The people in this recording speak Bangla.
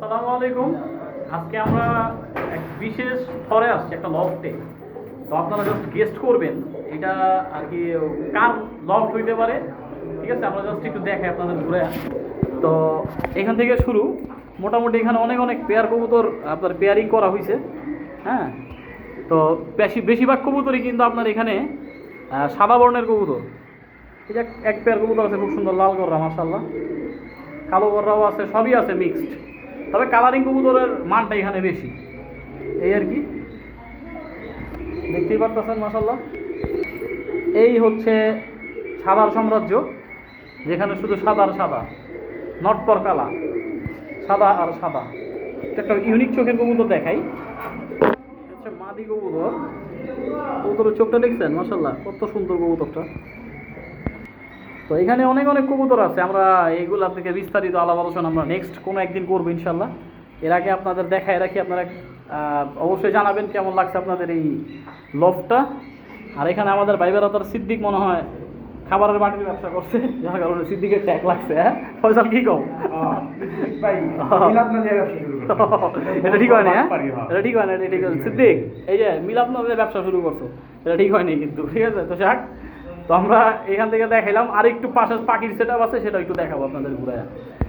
আসসালামু আলাইকুম। আজকে আমরা এক বিশেষ স্তরে আসছি একটা লফটে। তো আপনারা জাস্ট গেস্ট করবেন এটা আর কি কার লফট হইতে পারে। ঠিক আছে, আমরা জাস্ট একটু দেখাই আপনাদের ঘুরে। তো এখান থেকে শুরু, মোটামুটি এখানে অনেক অনেক পেয়ার কবুতর আপনার পেয়ারিং করা হয়েছে। হ্যাঁ, তো বেশিরভাগ কবুতরই কিন্তু আপনার এখানে সাদা বর্ণের কবুতর। এই যে এক পেয়ার কবুতর আছে খুব সুন্দর লাল গররা, মাশাআল্লাহ। কালো গররাও আছে, সবই আছে মিক্সড। তবে কালারিং কবুতরের মানটা এখানে বেশি, এই আর কি। দেখতেই পারতেছেন মাশাআল্লাহ। এই হচ্ছে সাদার সাম্রাজ্য, যেখানে শুধু সাদা আর সাদা, নট পর কালা, সাদা আর সাদা। একটা ইউনিক চোখের কবুতর দেখাই, আচ্ছা মাদি কবুতর। কবুতরের চোখটা দেখছেন মাশাআল্লাহ, কত সুন্দর কবুতরটা। তো এখানে অনেক অনেক কবুতর আছে, আমরা এইগুলা থেকে বিস্তারিত আলাপ আলোচনা আমরা নেক্সট কোনো একদিন করবো ইনশাল্লাহ। এর আগে আপনাদের দেখায় রাখি, আপনারা অবশ্যই জানাবেন কেমন লাগছে আপনাদের এই লফটা। আর এখানে আমাদের ভাইবেরাতার সিদ্দিক মনে হয় খাবারের বাটির ব্যবসা করছে, যার কারণে সিদ্দিকের ট্যাগ লাগছে। হ্যাঁ ফয়সাল, কি কম? এটা ঠিক হয় না, এটা ঠিক হয় না, এটা ঠিক আছে সিদ্দিক। এই যে মিলাদনগরের ব্যবসা শুরু করছো, এটা ঠিক হয়নি কিন্তু, ঠিক আছে। তো শাক, তো আমরা এখান থেকে দেখাইলাম, আর একটু পাশে পাখির সেট আপ আছে, সেটা একটু দেখাবো আপনাদের ঘুরে।